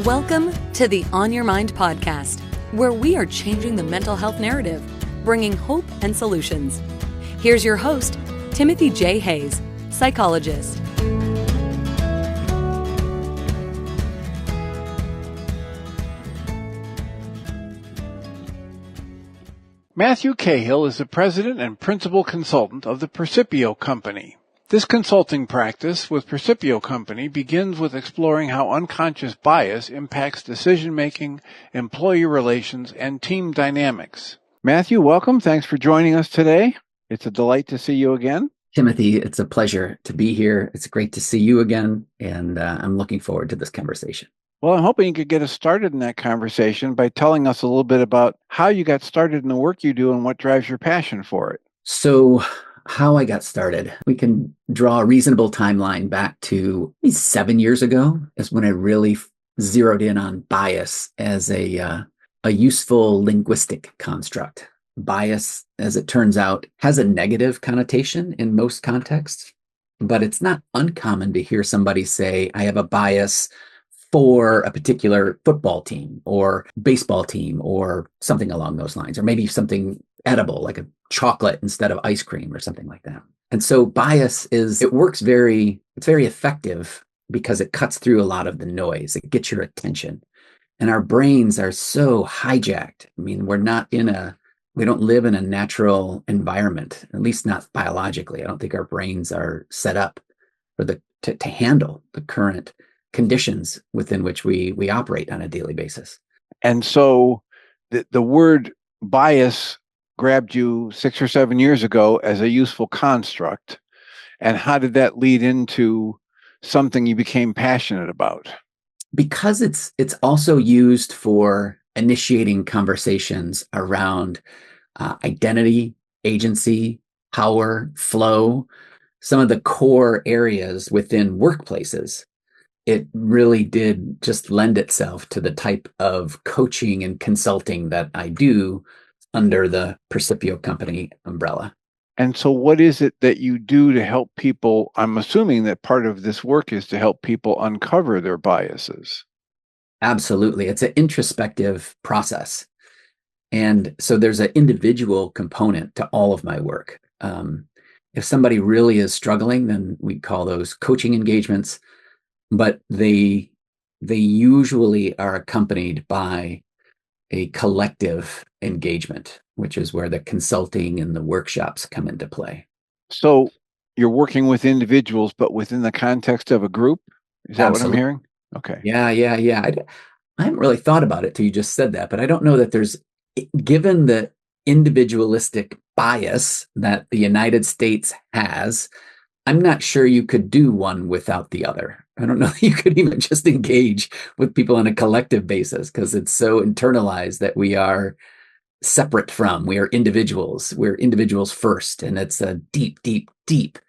Welcome to the On Your Mind podcast, where we are changing the mental health narrative, bringing hope and solutions. Here's your host, Timothy J. Hayes, psychologist. Matthew Cahill is the president and principal consultant of the Percipio Company. This consulting practice with Percipio Company begins with exploring how unconscious bias impacts decision-making, employee relations, and team dynamics. Matthew, welcome. Thanks for joining us today. It's a delight to see you again. Timothy, it's a pleasure to be here. It's great to see you again, and I'm looking forward to this conversation. Well, I'm hoping you could get us started in that conversation by telling us a little bit about how you got started in the work you do and what drives your passion for it. So, how I got started, we can draw a reasonable timeline back to maybe 7 years ago is when I really zeroed in on bias as a useful linguistic construct. Bias, as it turns out, has a negative connotation in most contexts, but it's not uncommon to hear somebody say, I have a bias for a particular football team or baseball team or something along those lines, or maybe something edible like a chocolate instead of ice cream or something like that. And so bias it's very effective because it cuts through a lot of the noise. It gets your attention. And our brains are so hijacked. I mean, we don't live in a natural environment, at least not biologically. I don't think our brains are set up to handle the current conditions within which we operate on a daily basis. And so the word bias grabbed you 6 or 7 years ago as a useful construct. And how did that lead into something you became passionate about? Because it's also used for initiating conversations around identity, agency, power, flow, some of the core areas within workplaces. It really did just lend itself to the type of coaching and consulting that I do under the Percipio Company umbrella. And so what is it that you do to help people? I'm assuming that part of this work is to help people uncover their biases. Absolutely. It's an introspective process. And so there's an individual component to all of my work. If somebody really is struggling, then we call those coaching engagements. But they usually are accompanied by a collective engagement, which is where the consulting and the workshops come into play. So you're working with individuals, but within the context of a group? Is that Absolutely. what I'm hearing? Okay. Yeah. I haven't really thought about it till you just said that, but I don't know that given the individualistic bias that the United States has, I'm not sure you could do one without the other. I don't know that you could even just engage with people on a collective basis because it's so internalized that we are separate from, we are individuals. We're individuals first. And it's a deep, deep, deep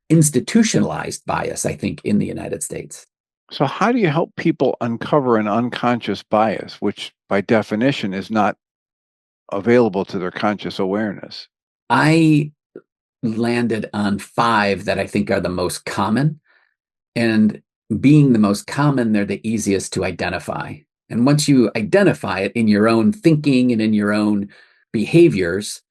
institutionalized bias, I think, in the United States. So how do you help people uncover an unconscious bias, which by definition is not available to their conscious awareness? I landed on 5 that I think are the most common. And being the most common, they're the easiest to identify. And once you identify it in your own thinking and in your own behaviors,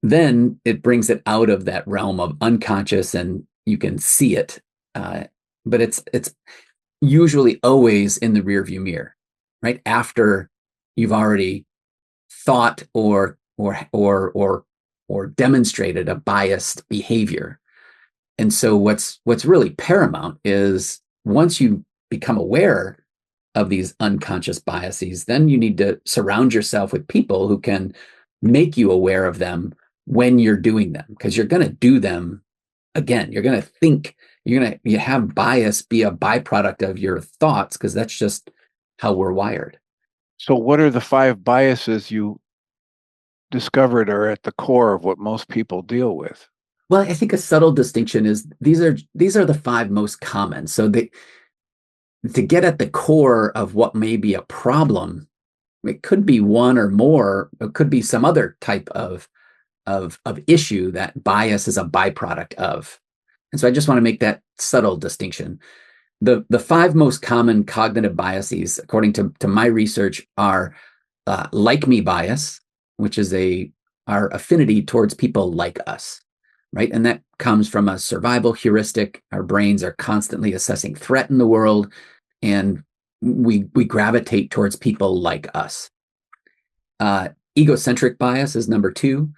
then it brings it out of that realm of unconscious and you can see it. But it's usually always in the rearview mirror, right? After you've already thought or demonstrated a biased behavior. And so what's really paramount is once you become aware of these unconscious biases, then you need to surround yourself with people who can make you aware of them when you're doing them, because you're going to do them again. You're going to think, you have bias be a byproduct of your thoughts, because that's just how we're wired. So what are the 5 biases you discovered are at the core of what most people deal with? Well, I think a subtle distinction is these are the 5 most common. So to get at the core of what may be a problem, it could be one or more, it could be some other type of issue that bias is a byproduct of. And so I just want to make that subtle distinction. The five most common cognitive biases, according to my research, are like me bias, which is our affinity towards people like us, right? And that comes from a survival heuristic. Our brains are constantly assessing threat in the world, and we gravitate towards people like us. Egocentric bias is number two.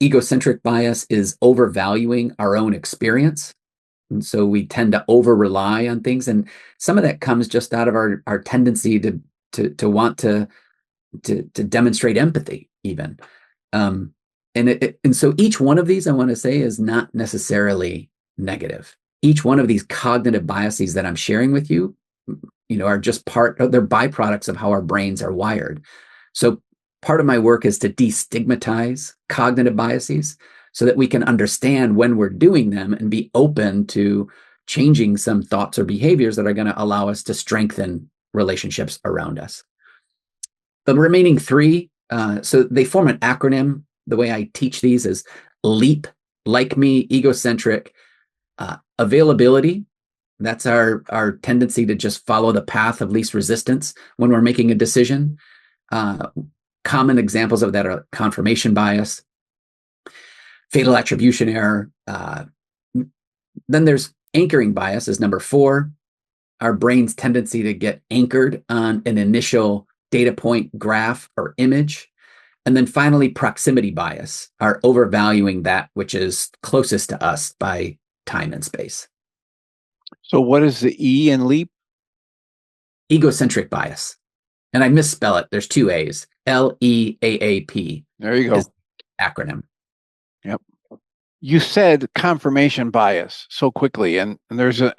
Egocentric bias is overvaluing our own experience. And so we tend to over rely on things. And some of that comes just out of our tendency to want to demonstrate empathy, even. And so each one of these, I want to say, is not necessarily negative. Each one of these cognitive biases that I'm sharing with you, are just they're byproducts of how our brains are wired. So part of my work is to destigmatize cognitive biases so that we can understand when we're doing them and be open to changing some thoughts or behaviors that are going to allow us to strengthen relationships around us. The remaining three, so they form an acronym. The way I teach these is LEAP, like me, egocentric, availability. That's our tendency to just follow the path of least resistance when we're making a decision. Common examples of that are confirmation bias, fatal attribution error. Then there's anchoring bias is number four. Our brain's tendency to get anchored on an initial data point, graph, or image. And then finally, proximity bias, our overvaluing that which is closest to us by time and space. So what is the E in LEAP? Egocentric bias. And I misspell it. There's two A's. LEAAP. There you go. Acronym. Yep. You said confirmation bias so quickly, and there's a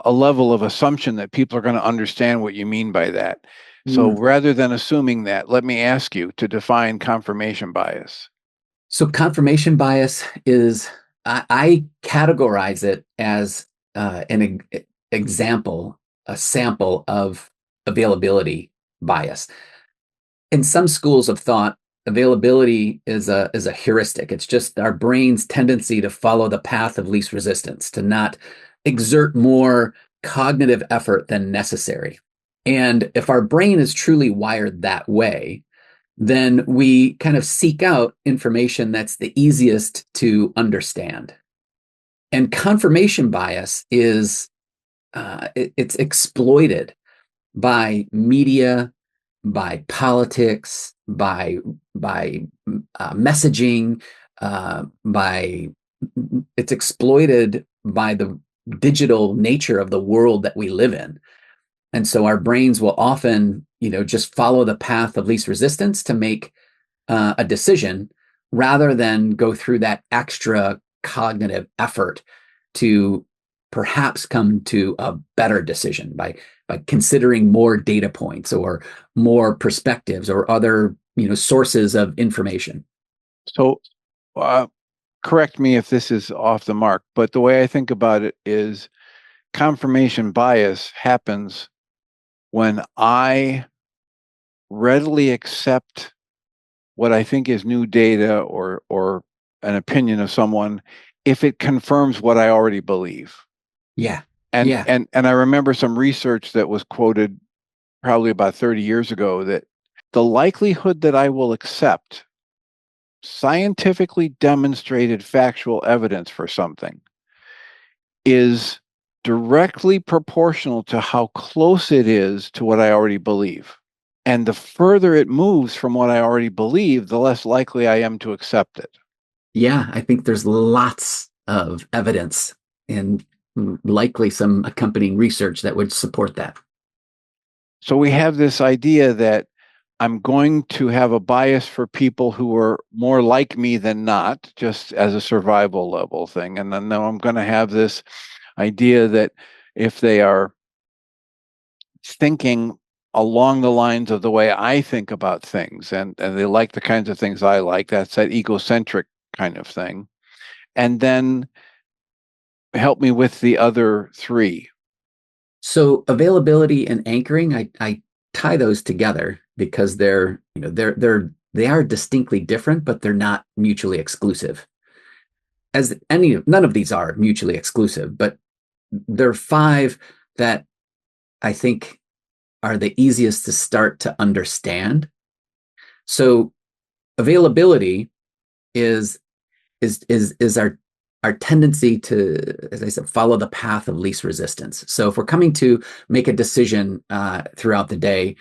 level of assumption that people are going to understand what you mean by that. So rather than assuming that, let me ask you to define confirmation bias. So confirmation bias is, I categorize it as an example, a sample of availability bias. In some schools of thought, availability is a heuristic. It's just our brain's tendency to follow the path of least resistance, to not exert more cognitive effort than necessary. And if our brain is truly wired that way, then we kind of seek out information that's the easiest to understand. And confirmation bias is, it's exploited by media, by politics, by messaging, it's exploited by the digital nature of the world that we live in. And so our brains will often, just follow the path of least resistance to make a decision rather than go through that extra cognitive effort to perhaps come to a better decision by considering more data points or more perspectives or other, sources of information. So correct me if this is off the mark, but the way I think about it is confirmation bias happens when I readily accept what I think is new data or an opinion of someone if it confirms what I already believe. Yeah. And I remember some research that was quoted probably about 30 years ago that the likelihood that I will accept scientifically demonstrated factual evidence for something is directly proportional to how close it is to what I already believe. And the further it moves from what I already believe, the less likely I am to accept it. Yeah, I think there's lots of evidence and likely some accompanying research that would support that. So we have this idea that I'm going to have a bias for people who are more like me than not, just as a survival level thing. And then I'm going to have this idea that if they are thinking along the lines of the way I think about things and they like the kinds of things I like, that's that egocentric kind of thing. And then help me with the other three. So availability and anchoring, I tie those together because they are distinctly different, but they're not mutually exclusive. None of these are mutually exclusive, but there are 5 that I think are the easiest to start to understand. So availability is our tendency to, as I said, follow the path of least resistance. So if we're coming to make a decision throughout the day,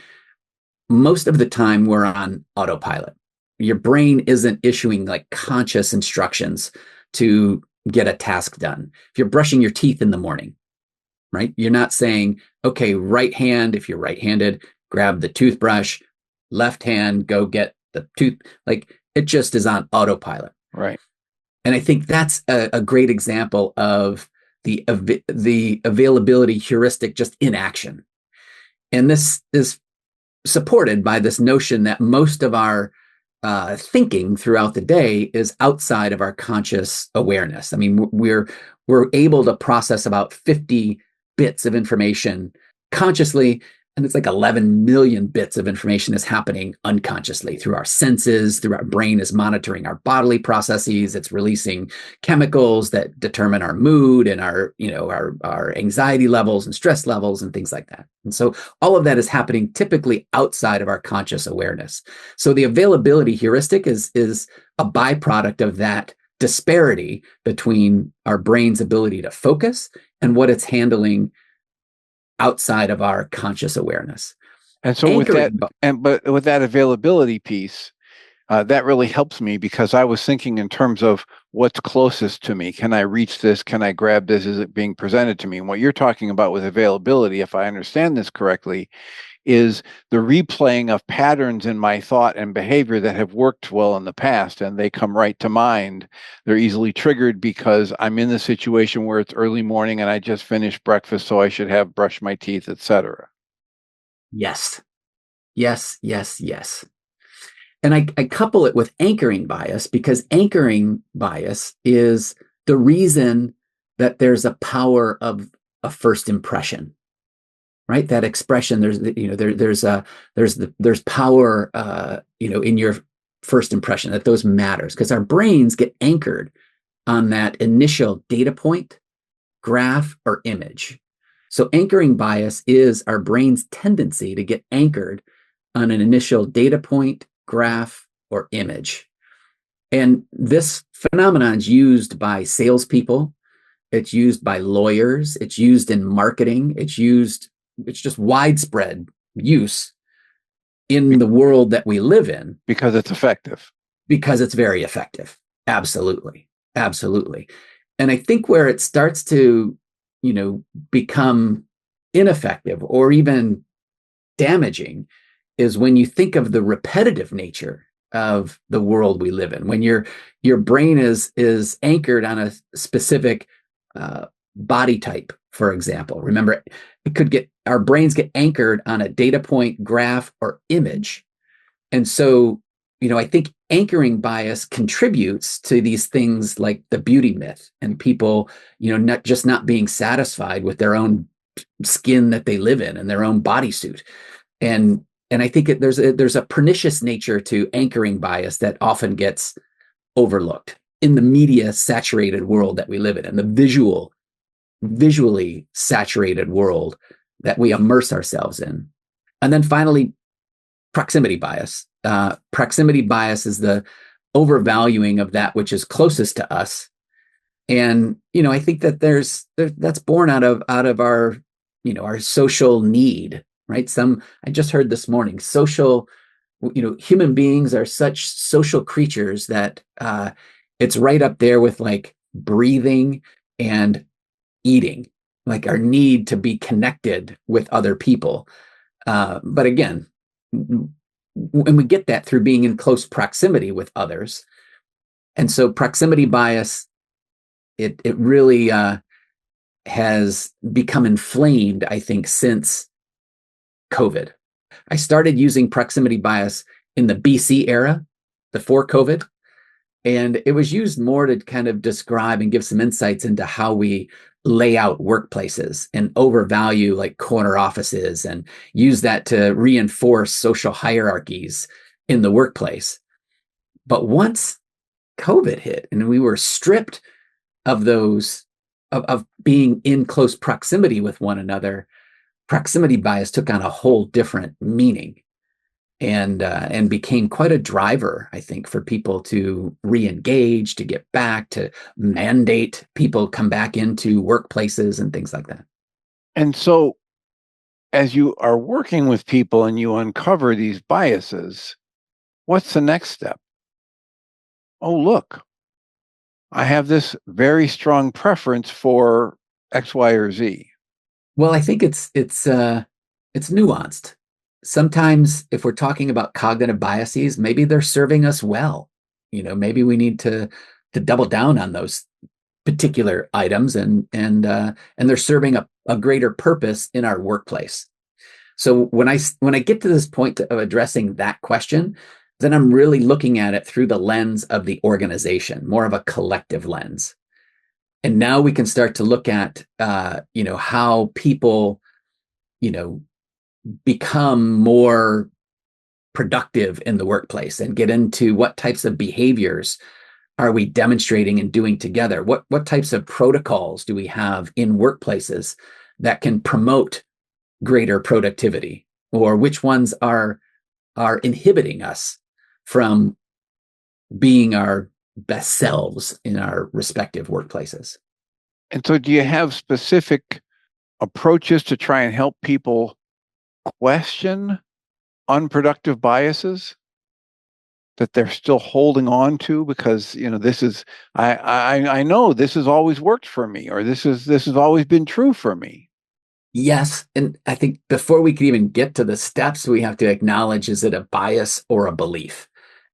most of the time we're on autopilot. Your brain isn't issuing like conscious instructions to get a task done. If you're brushing your teeth in the morning, right? You're not saying, okay, right hand, if you're right-handed, grab the toothbrush, left hand, go get the tooth. Like it just is on autopilot. Right. And I think that's a great example of the availability heuristic just in action. And this is supported by this notion that most of our thinking throughout the day is outside of our conscious awareness. I mean, we're able to process about 50 bits of information consciously, and it's like 11 million bits of information is happening unconsciously through our senses, through our brain is monitoring our bodily processes. It's releasing chemicals that determine our mood and our anxiety levels and stress levels and things like that. And so all of that is happening typically outside of our conscious awareness. So the availability heuristic is a byproduct of that disparity between our brain's ability to focus and what it's handling outside of our conscious awareness. And so with that availability piece, that really helps me, because I was thinking in terms of what's closest to me. Can I reach this? Can I grab this? Is it being presented to me? And what you're talking about with availability, if I understand this correctly, is the replaying of patterns in my thought and behavior that have worked well in the past, and they come right to mind. They're easily triggered because I'm in the situation where it's early morning and I just finished breakfast, so I should have brushed my teeth, etc. Yes. And I couple it with anchoring bias, because anchoring bias is the reason that there's a power of a first impression. Right, that expression. There's power, in your first impression, that those matters, because our brains get anchored on that initial data point, graph, or image. So anchoring bias is our brain's tendency to get anchored on an initial data point, graph, or image. And this phenomenon is used by salespeople. It's used by lawyers. It's used in marketing. It's just widespread use in the world that we live in. Because it's effective. Because it's very effective. Absolutely. And I think where it starts to, become ineffective or even damaging is when you think of the repetitive nature of the world we live in. When your brain is anchored on a specific body type, for example. Remember, our brains get anchored on a data point, graph, or image. And so, I think anchoring bias contributes to these things like the beauty myth and people, not being satisfied with their own skin that they live in and their own bodysuit. And I think there's a pernicious nature to anchoring bias that often gets overlooked in the media saturated world that we live in, and the visually saturated world that we immerse ourselves in. And then finally, proximity bias. Proximity bias is the overvaluing of that which is closest to us. And, I think that that's born out of our, our social need, right? I just heard this morning, human beings are such social creatures that it's right up there with like breathing and eating, like our need to be connected with other people. But again, and we get that through being in close proximity with others. And so proximity bias, it really has become inflamed, I think, since COVID. I started using proximity bias in the BC era, before COVID. And it was used more to kind of describe and give some insights into how we lay out workplaces and overvalue like corner offices and use that to reinforce social hierarchies in the workplace. But once COVID hit and we were stripped of those of being in close proximity with one another, proximity bias took on a whole different meaning and became quite a driver, I think, for people to re-engage, to get back, to mandate people come back into workplaces and things like that. And so as you are working with people and you uncover these biases, what's the next step? Oh, look, I have this very strong preference for X, Y, or Z. Well, I think it's nuanced. Sometimes if we're talking about cognitive biases, maybe they're serving us well. Maybe we need to double down on those particular items and they're serving a greater purpose in our workplace. So when I get to this point of addressing that question, then I'm really looking at it through the lens of the organization, more of a collective lens. And now we can start to look at, how people, become more productive in the workplace and get into what types of behaviors are we demonstrating and doing together? What types of protocols do we have in workplaces that can promote greater productivity, or which ones are inhibiting us from being our best selves in our respective workplaces? And so do you have specific approaches to try and help people question unproductive biases that they're still holding on to because this is I know this has always worked for me, or this has always been true for me? Yes, and I think before we can even get to the steps, we have to acknowledge, is it a bias or a belief?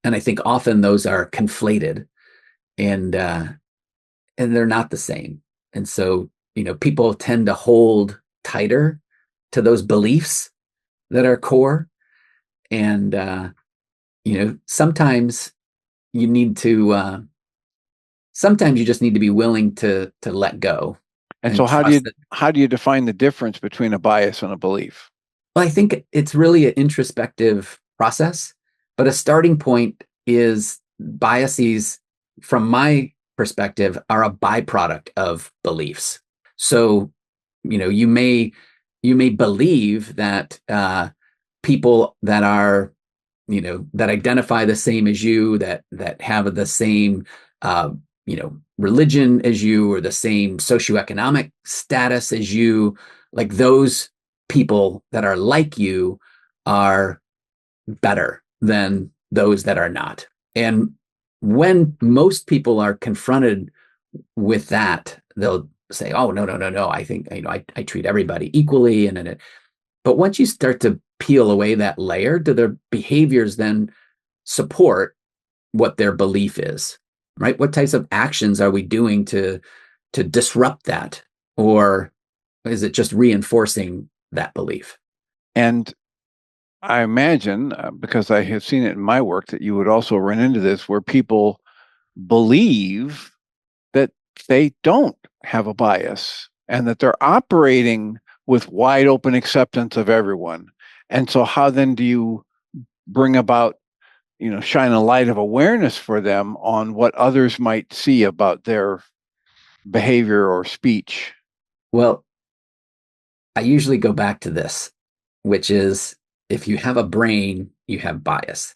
And I think often those are conflated, and they're not the same. And so people tend to hold tighter to those beliefs that are core, and sometimes you need to sometimes you just need to be willing to let go. And so how do you define the difference between a bias and a belief? Well, I think it's really an introspective process, but a starting point is biases, from my perspective, are a byproduct of beliefs. So, you may believe that people that are, that identify the same as you, that have the same, religion as you, or the same socioeconomic status as you, like those people that are like you are better than those that are not. And when most people are confronted with that, they'll say, "Oh, no. I think I treat everybody equally." But once you start to peel away that layer, do their behaviors then support what their belief is? Right? What types of actions are we doing to disrupt that, or is it just reinforcing that belief? And I imagine, because I have seen it in my work, that you would also run into this where people believe that they don't have a bias and that they're operating with wide open acceptance of everyone. And so how then do you bring about, shine a light of awareness for them on what others might see about their behavior or speech? Well, I usually go back to this, which is, if you have a brain, you have bias.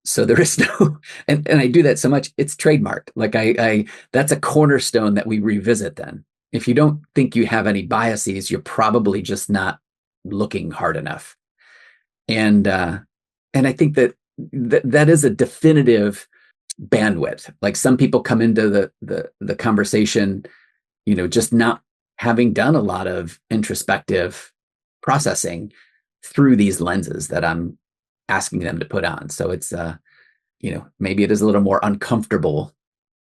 So there is no, and I do that so much, it's trademarked. Like I that's a cornerstone that we revisit then. If you don't think you have any biases, you're probably just not looking hard enough. And I think that is a definitive bandwidth. Like some people come into the conversation, just not having done a lot of introspective processing through these lenses that I'm asking them to put on. So it's maybe it is a little more uncomfortable,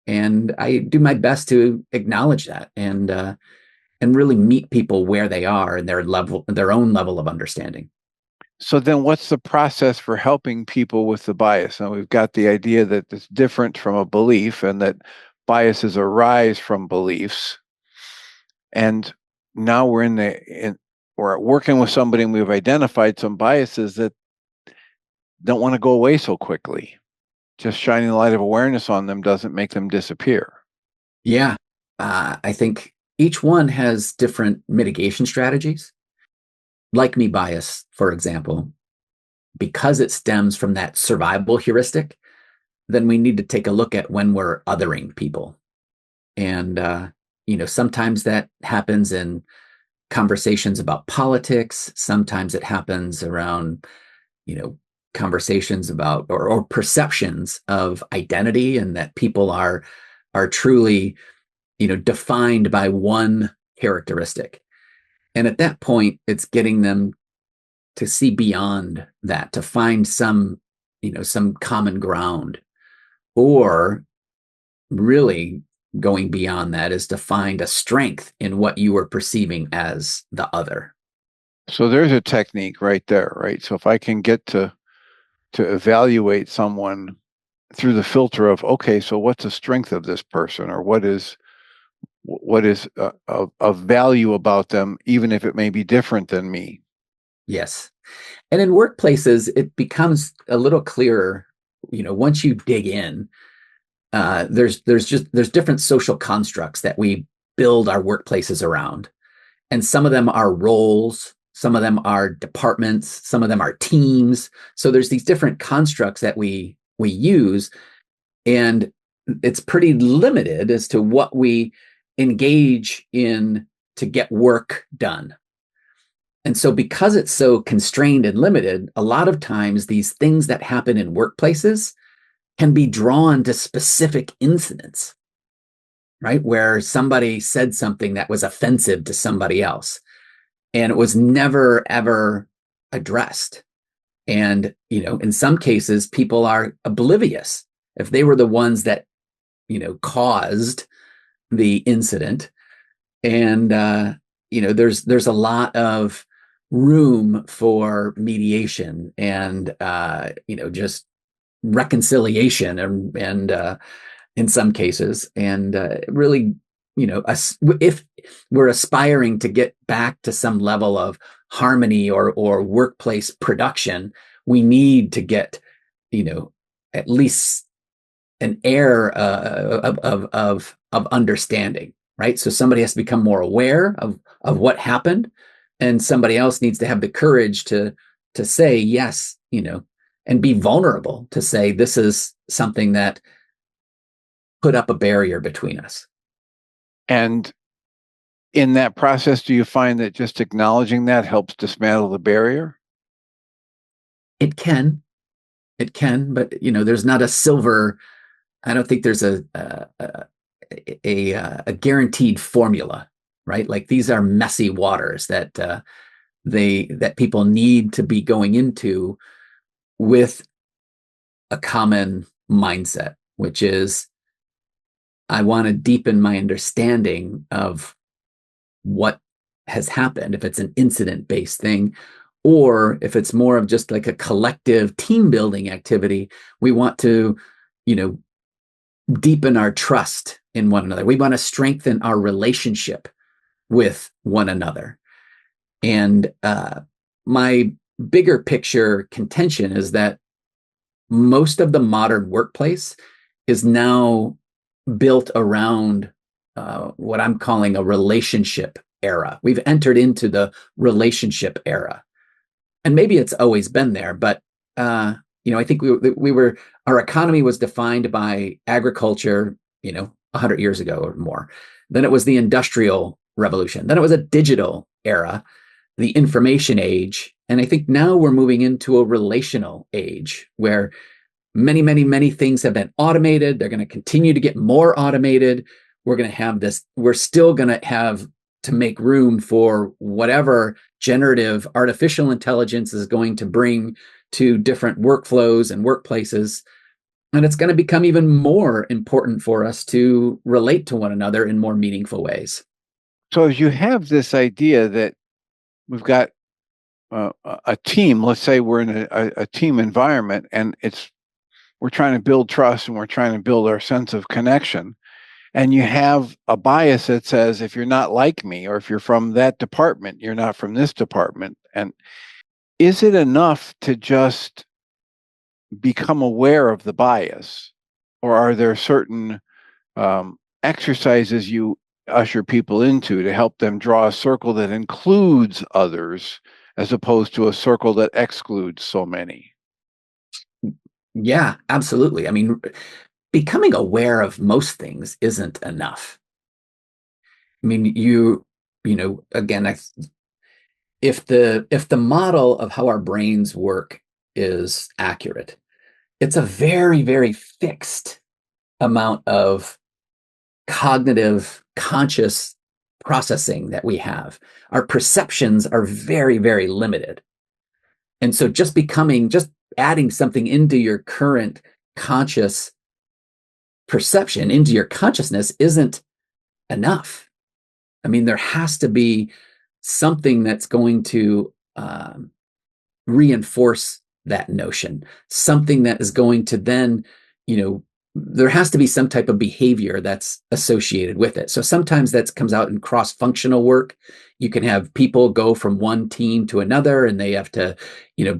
and I do my best to acknowledge that and really meet people where they are in their own level of understanding. So then what's the process for helping people with the bias? Now we've got the idea that it's different from a belief and that biases arise from beliefs. And now we're working with somebody and we've identified some biases that don't want to go away so quickly. Just shining the light of awareness on them doesn't make them disappear. Yeah. I think each one has different mitigation strategies. Like me bias, for example, because it stems from that survival heuristic, then we need to take a look at when we're othering people. And, sometimes that happens in conversations about politics. Sometimes it happens around, conversations about or perceptions of identity, and that people are truly, defined by one characteristic. And at that point, it's getting them to see beyond that, to find some common ground, or really going beyond that is to find a strength in what you were perceiving as the other. So there's a technique right there, right? So if I can get to evaluate someone through the filter of, okay, so what's the strength of this person, or what is of value about them, even if it may be different than me. Yes. And in workplaces, it becomes a little clearer, once you dig in. There's different social constructs that we build our workplaces around, and some of them are roles, some of them are departments, some of them are teams. So there's these different constructs that we use, and it's pretty limited as to what we engage in to get work done. And so because it's so constrained and limited, a lot of times these things that happen in workplaces can be drawn to specific incidents, right? Where somebody said something that was offensive to somebody else, and it was never, ever addressed. And, in some cases, people are oblivious. If they were the ones that, caused the incident. And, there's a lot of room for mediation and, just reconciliation and in some cases, and really, if we're aspiring to get back to some level of harmony or workplace production, we need to get, at least an air of understanding, right? So somebody has to become more aware of what happened, and somebody else needs to have the courage to say yes, and be vulnerable to say this is something that put up a barrier between us. And in that process, do you find that just acknowledging that helps dismantle the barrier? It can, but there's not a silver. I don't think there's a guaranteed formula, right? Like these are messy waters that that people need to be going into with a common mindset, which is I want to deepen my understanding of what has happened, if it's an incident-based thing, or if it's more of just like a collective team building activity. We want to, deepen our trust in one another. We want to strengthen our relationship with one another. And my bigger picture contention is that most of the modern workplace is now built around what I'm calling a relationship era. We've entered into the relationship era, and maybe it's always been there, but I think our economy was defined by agriculture, 100 years ago or more. Then it was the Industrial Revolution. Then it was a digital era, the information age. And I think now we're moving into a relational age where many, many, many things have been automated. They're going to continue to get more automated. We're going to have this, we're still going to have to make room for whatever generative artificial intelligence is going to bring to different workflows and workplaces. And it's going to become even more important for us to relate to one another in more meaningful ways. So as you have this idea that we've got a team, let's say we're in a team environment, and we're trying to build trust and we're trying to build our sense of connection. And you have a bias that says, if you're not like me, or if you're from that department, you're not from this department. And is it enough to just become aware of the bias? Or are there certain exercises you usher people into to help them draw a circle that includes others as opposed to a circle that excludes so many. Yeah, absolutely. I mean, becoming aware of most things isn't enough. I mean, again, if the model of how our brains work is accurate, it's a very, very fixed amount of cognitive, conscious processing that we have. Our perceptions are very, very limited. And so just adding something into your current conscious perception, into your consciousness, isn't enough. I mean, there has to be something that's going to reinforce that notion, something that is going to then, there has to be some type of behavior that's associated with it. So sometimes that comes out in cross-functional work. You can have people go from one team to another and they have to,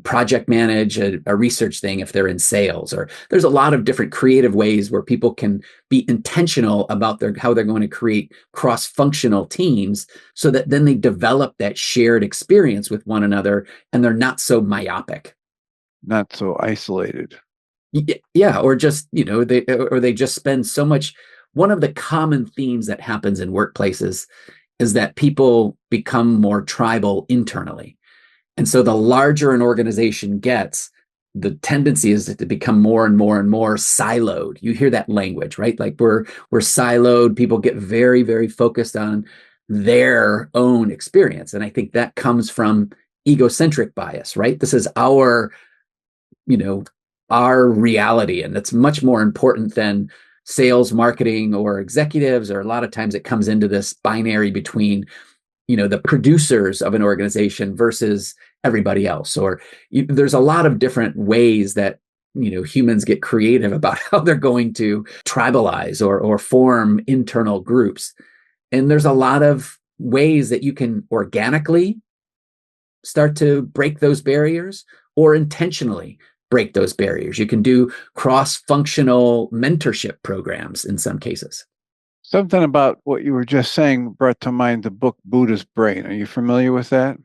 project manage a research thing if they're in sales, or there's a lot of different creative ways where people can be intentional about how they're going to create cross-functional teams so that then they develop that shared experience with one another and they're not so myopic. Not so isolated. Yeah, or just, they just spend so much. One of the common themes that happens in workplaces is that people become more tribal internally. And so the larger an organization gets, the tendency is to become more and more and more siloed. You hear that language, right? Like we're siloed. People get very, very focused on their own experience. And I think that comes from egocentric bias, right? This is our reality, and it's much more important than sales, marketing, or executives. Or a lot of times it comes into this binary between the producers of an organization versus everybody else. Or there's a lot of different ways that humans get creative about how they're going to tribalize or form internal groups. And there's a lot of ways that you can organically start to break those barriers, or intentionally break those barriers. You can do cross-functional mentorship programs in some cases. Something about what you were just saying brought to mind the book Buddha's Brain. Are you familiar with that?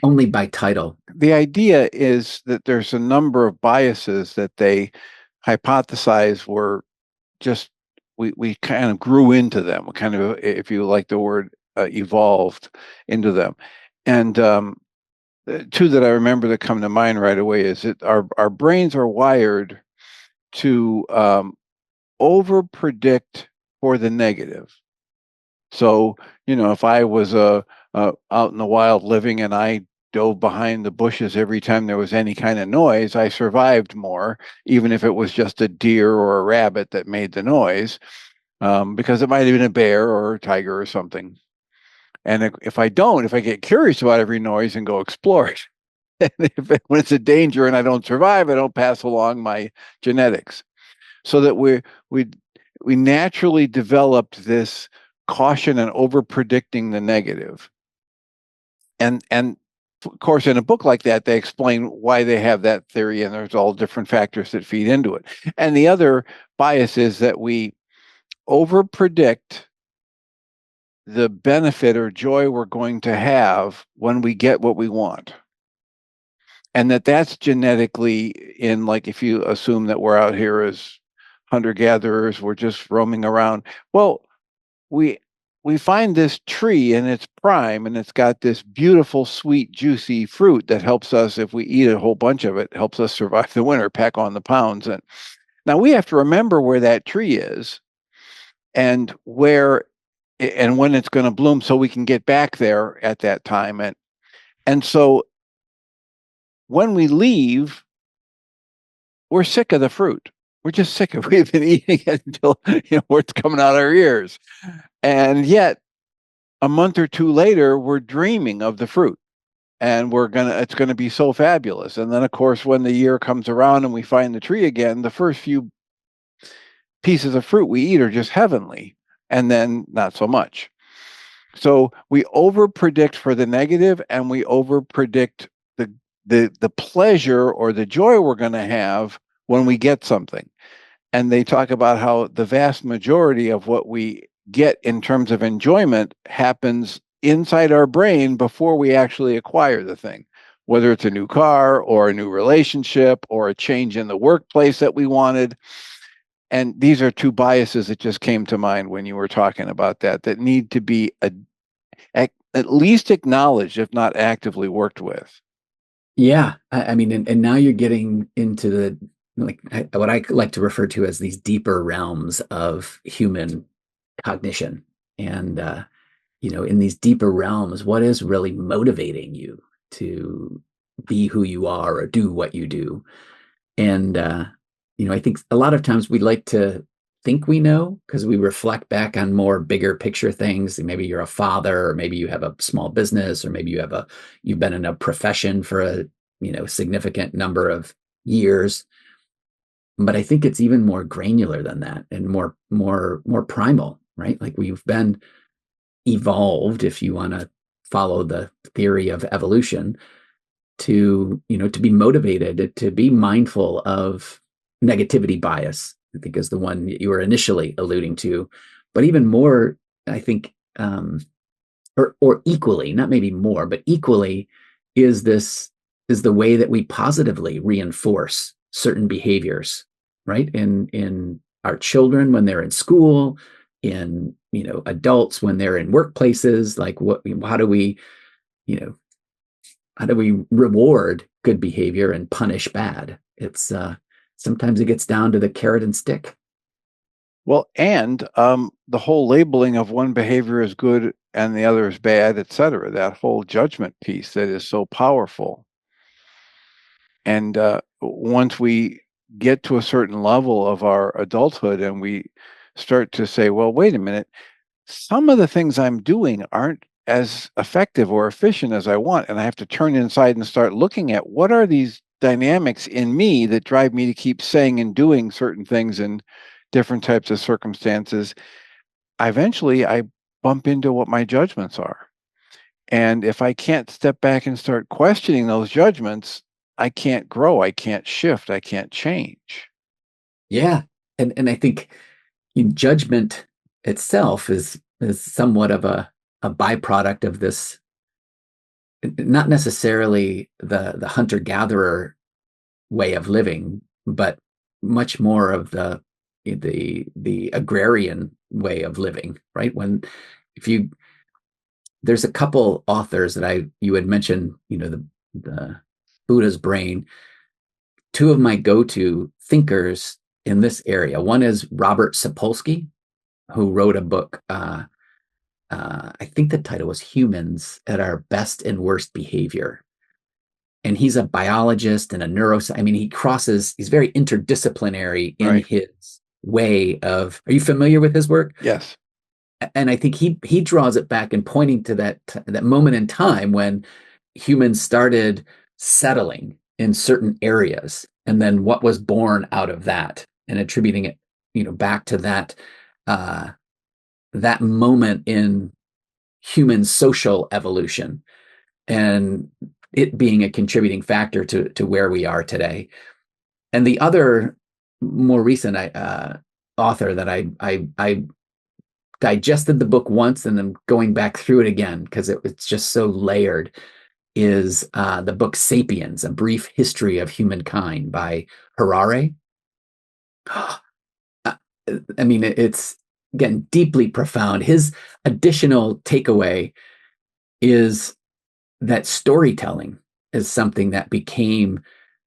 Only by title. The idea is that there's a number of biases that they hypothesize were just, we kind of grew into them. We kind of, if you like the word, evolved into them. And two that I remember that come to mind right away is that our brains are wired to over predict for the negative. So, if I was out in the wild living and I dove behind the bushes every time there was any kind of noise, I survived more, even if it was just a deer or a rabbit that made the noise, because it might have been a bear or a tiger or something. And if I get curious about every noise and go explore it, when it's a danger and I don't survive, I don't pass along my genetics. So that we naturally developed this caution and over predicting the negative. And of course, in a book like that, they explain why they have that theory, and there's all different factors that feed into it. And the other bias is that we over predict the benefit or joy we're going to have when we get what we want. And that's genetically in, like, if you assume that we're out here as hunter-gatherers, we're just roaming around. Well, we find this tree in its prime, and it's got this beautiful, sweet, juicy fruit that helps us, if we eat a whole bunch of it, helps us survive the winter, pack on the pounds. And now we have to remember where that tree is and when it's going to bloom, so we can get back there at that time. And so when we leave, we're sick of the fruit. We're just sick of it. We've been eating it until it's coming out our ears. And yet, a month or two later, we're dreaming of the fruit. And it's gonna be so fabulous. And then, of course, when the year comes around and we find the tree again, the first few pieces of fruit we eat are just heavenly. And then not so much. So we over predict for the negative, and we over predict the pleasure or the joy we're going to have when we get something. And they talk about how the vast majority of what we get in terms of enjoyment happens inside our brain before we actually acquire the thing, whether it's a new car or a new relationship or a change in the workplace that we wanted. And these are two biases that just came to mind when you were talking about that need to be at least acknowledged, if not actively worked with. Yeah. I mean, and now you're getting into the, like, what I like to refer to as these deeper realms of human cognition. And, in these deeper realms, what is really motivating you to be who you are or do what you do? And, I think a lot of times we like to think we know because we reflect back on more bigger picture things. Maybe you're a father, or maybe you have a small business, or maybe you've been in a profession for a, significant number of years. But I think it's even more granular than that and more primal, right? Like we've been evolved, if you want to follow the theory of evolution, to be motivated, to be mindful of negativity bias, I think is the one you were initially alluding to. But even more, I think, or equally, not maybe more, but equally, is the way that we positively reinforce certain behaviors, right? In our children when they're in school, in adults when they're in workplaces. Like how do we reward good behavior and punish bad? It's sometimes it gets down to the carrot and stick. Well, and the whole labeling of one behavior as good and the other is bad, et cetera, that whole judgment piece that is so powerful. And once we get to a certain level of our adulthood and we start to say, well, wait a minute, some of the things I'm doing aren't as effective or efficient as I want. And I have to turn inside and start looking at what are these dynamics in me that drive me to keep saying and doing certain things in different types of circumstances. Eventually, I bump into what my judgments are. And if I can't step back and start questioning those judgments, I can't grow, I can't shift, I can't change. Yeah. And I think judgment itself is somewhat of a byproduct of this, not necessarily the hunter-gatherer way of living, but much more of the agrarian way of living, right? There's a couple authors that you had mentioned, the Buddha's brain. Two of my go-to thinkers in this area. One is Robert Sapolsky, who wrote a book. I think the title was Humans at Our Best and Worst Behavior. And he's a biologist and a neuroscientist. I mean, he's very interdisciplinary in his way of, are you familiar with his work? Yes. And I think he draws it back and pointing to that moment in time when humans started settling in certain areas, and then what was born out of that, and attributing it, back to that moment in human social evolution, and it being a contributing factor to where we are today. And the other more recent author that I digested the book once and I'm going back through it again because it's just so layered, is the book Sapiens, A Brief History of Humankind by Harari. I mean, it's, again, deeply profound. His additional takeaway is that storytelling is something that became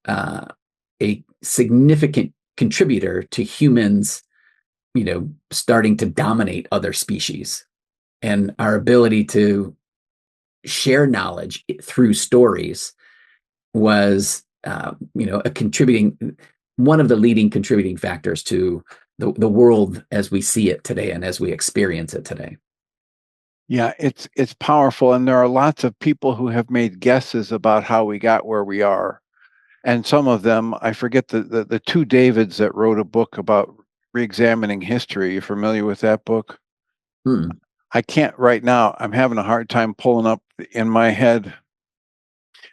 a significant contributor to humans, starting to dominate other species, and our ability to share knowledge through stories was, one of the leading contributing factors to the world as we see it today and as we experience it today. Yeah, it's powerful. And there are lots of people who have made guesses about how we got where we are. And some of them, I forget the two Davids that wrote a book about reexamining history. You familiar with that book? I can't right now. I'm having a hard time pulling up in my head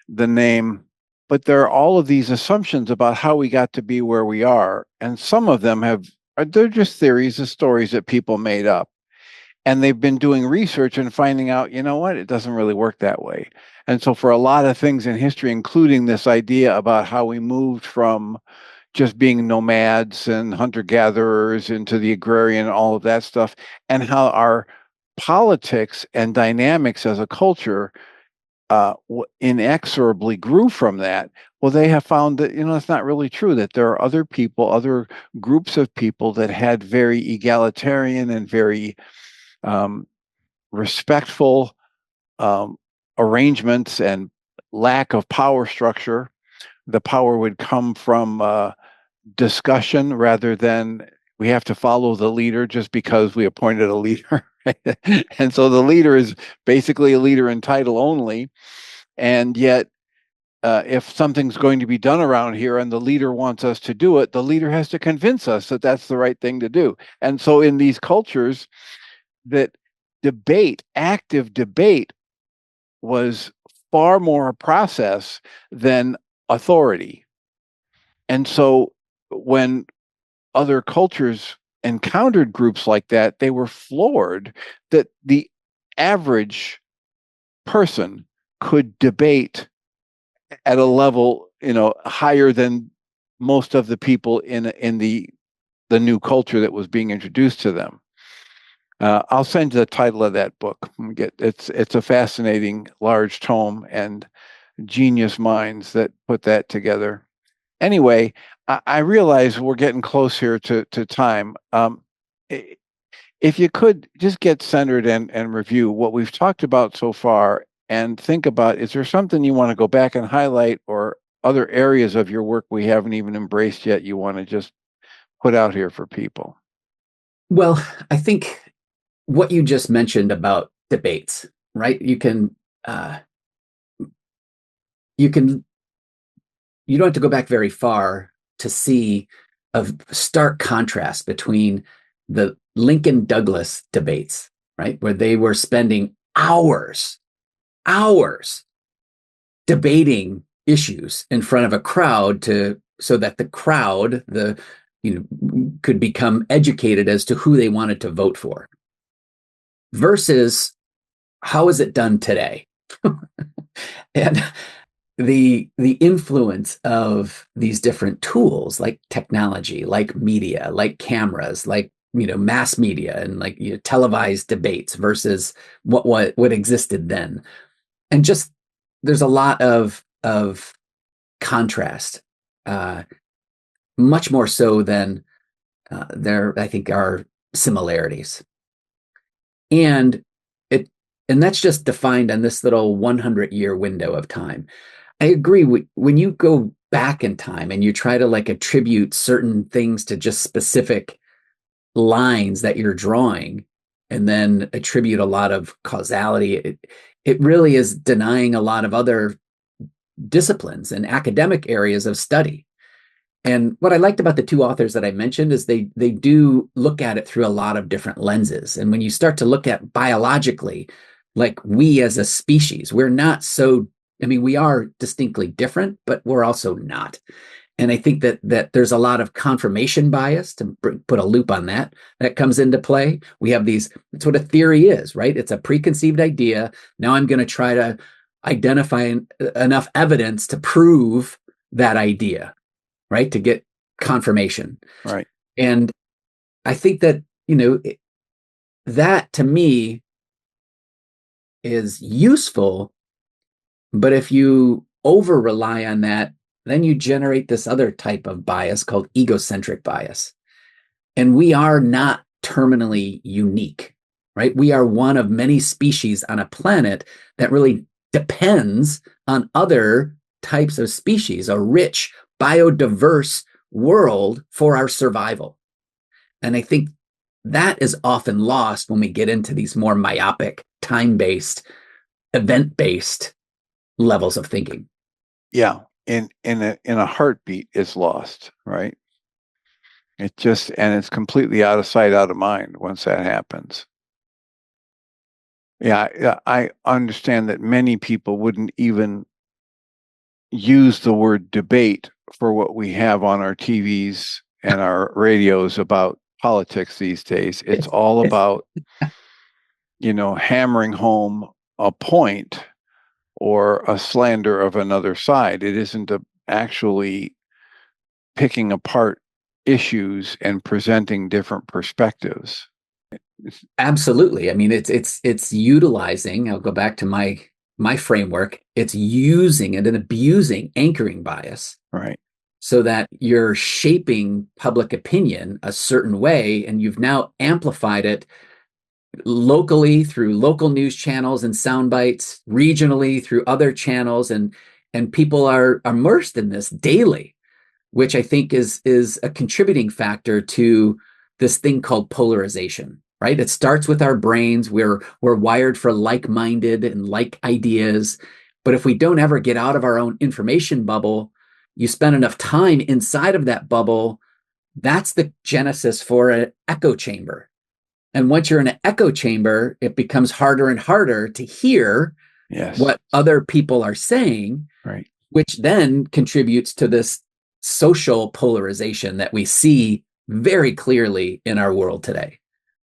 the name, but there are all of these assumptions about how we got to be where we are. And some of them they're just theories and stories that people made up. And they've been doing research and finding out, you know what, it doesn't really work that way. And so for a lot of things in history, including this idea about how we moved from just being nomads and hunter-gatherers into the agrarian, all of that stuff, and how our politics and dynamics as a culture inexorably grew from that. Well, they have found that, it's not really true, that there are other people, other groups of people that had very egalitarian and very respectful arrangements and lack of power structure. The power would come from discussion rather than we have to follow the leader just because we appointed a leader. And so the leader is basically a leader in title only. And yet, if something's going to be done around here and the leader wants us to do it, the leader has to convince us that that's the right thing to do. And so in these cultures, that active debate, was far more a process than authority. And so when other cultures encountered groups like that, they were floored that the average person could debate at a level, higher than most of the people in the new culture that was being introduced to them. I'll send you the title of that book. It's a fascinating large tome, and genius minds that put that together. Anyway, I realize we're getting close here to time. If you could just get centered and review what we've talked about so far, and think about, is there something you want to go back and highlight, or other areas of your work we haven't even embraced yet you want to just put out here for people? Well, I think what you just mentioned about debates, right? You don't have to go back very far to see a stark contrast between the Lincoln Douglas debates, right? Where they were spending hours debating issues in front of a crowd so that the crowd, could become educated as to who they wanted to vote for. Versus how is it done today? And the influence of these different tools like technology, like media, like cameras, like mass media, and like televised debates versus what existed then. And just there's a lot of contrast, much more so than there I think are similarities. And that's just defined on this little 100-year window of time. I agree. When you go back in time and you try to attribute certain things to just specific lines that you're drawing, and then attribute a lot of causality, it really is denying a lot of other disciplines and academic areas of study. And what I liked about the two authors that I mentioned is they do look at it through a lot of different lenses. And when you start to look at biologically, like we as a species, we're not so, we are distinctly different, but we're also not. And I think that there's a lot of confirmation bias, to put a loop on that comes into play. We have that's what a theory is, right? It's a preconceived idea. Now I'm going to try to identify enough evidence to prove that idea, right? To get confirmation. Right. And I think that, that to me is useful, but if you over rely on that, then you generate this other type of bias called egocentric bias. And we are not terminally unique, right? We are one of many species on a planet that really depends on other types of species, a rich, biodiverse world for our survival. And I think that is often lost when we get into these more myopic, time-based, event-based levels of thinking. Yeah. In a heartbeat, it's lost, right? And it's completely out of sight, out of mind once that happens. Yeah, I understand that many people wouldn't even use the word debate for what we have on our TVs and our radios about politics these days. It's all about hammering home a point or a slander of another side. It isn't actually picking apart issues and presenting different perspectives. Absolutely. I mean, it's utilizing, I'll go back to my framework, it's using and abusing anchoring bias. Right. So that you're shaping public opinion a certain way, and you've now amplified it locally through local news channels and sound bites, regionally through other channels, and people are immersed in this daily, which I think is a contributing factor to this thing called polarization. Right? It starts with our brains. We're wired for like-minded and like ideas, but if we don't ever get out of our own information bubble, you spend enough time inside of that bubble, that's the genesis for an echo chamber. And once you're in an echo chamber, it becomes harder and harder to hear what other people are saying, right, which then contributes to this social polarization that we see very clearly in our world today.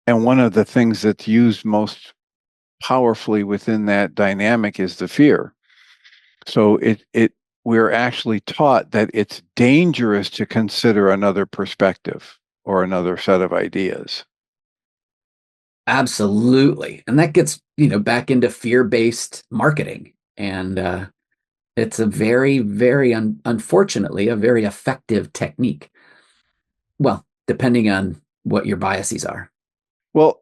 And one of the things that's used most powerfully within that dynamic is the fear. So we're actually taught that it's dangerous to consider another perspective or another set of ideas. Absolutely. And that gets, back into fear-based marketing. And it's a very, very, unfortunately, a very effective technique. Well, depending on what your biases are. Well,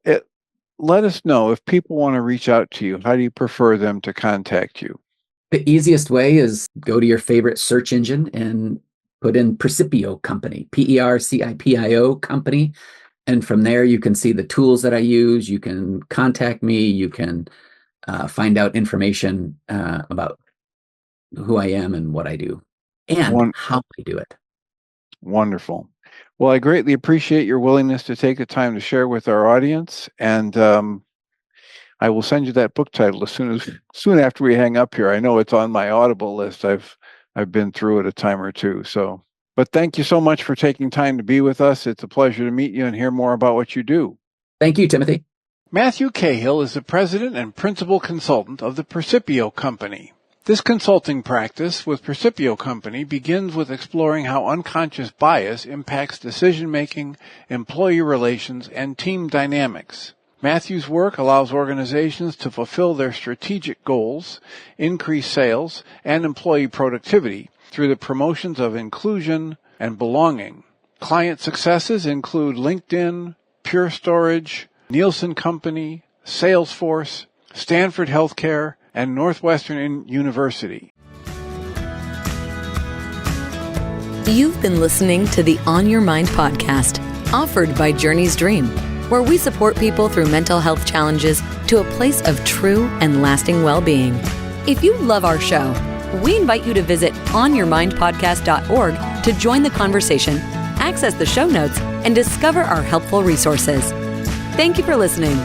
let us know if people want to reach out to you. How do you prefer them to contact you? The easiest way is go to your favorite search engine and put in Percipio Company, Percipio Company. And from there, you can see the tools that I use. You can contact me. You can find out information about who I am and what I do and how I do it. Wonderful. Well, I greatly appreciate your willingness to take the time to share with our audience. And I will send you that book title soon after we hang up here. I know it's on my Audible list. I've been through it a time or two. But thank you so much for taking time to be with us. It's a pleasure to meet you and hear more about what you do. Thank you, Timothy. Matthew Cahill is the president and principal consultant of the Percipio Company. This consulting practice with Percipio Company begins with exploring how unconscious bias impacts decision-making, employee relations, and team dynamics. Matthew's work allows organizations to fulfill their strategic goals, increase sales, and employee productivity through the promotions of inclusion and belonging. Client successes include LinkedIn, Pure Storage, Nielsen Company, Salesforce, Stanford Healthcare, and Northwestern University. You've been listening to the On Your Mind podcast, offered by Journey's Dream, where we support people through mental health challenges to a place of true and lasting well-being. If you love our show, we invite you to visit onyourmindpodcast.org to join the conversation, access the show notes, and discover our helpful resources. Thank you for listening.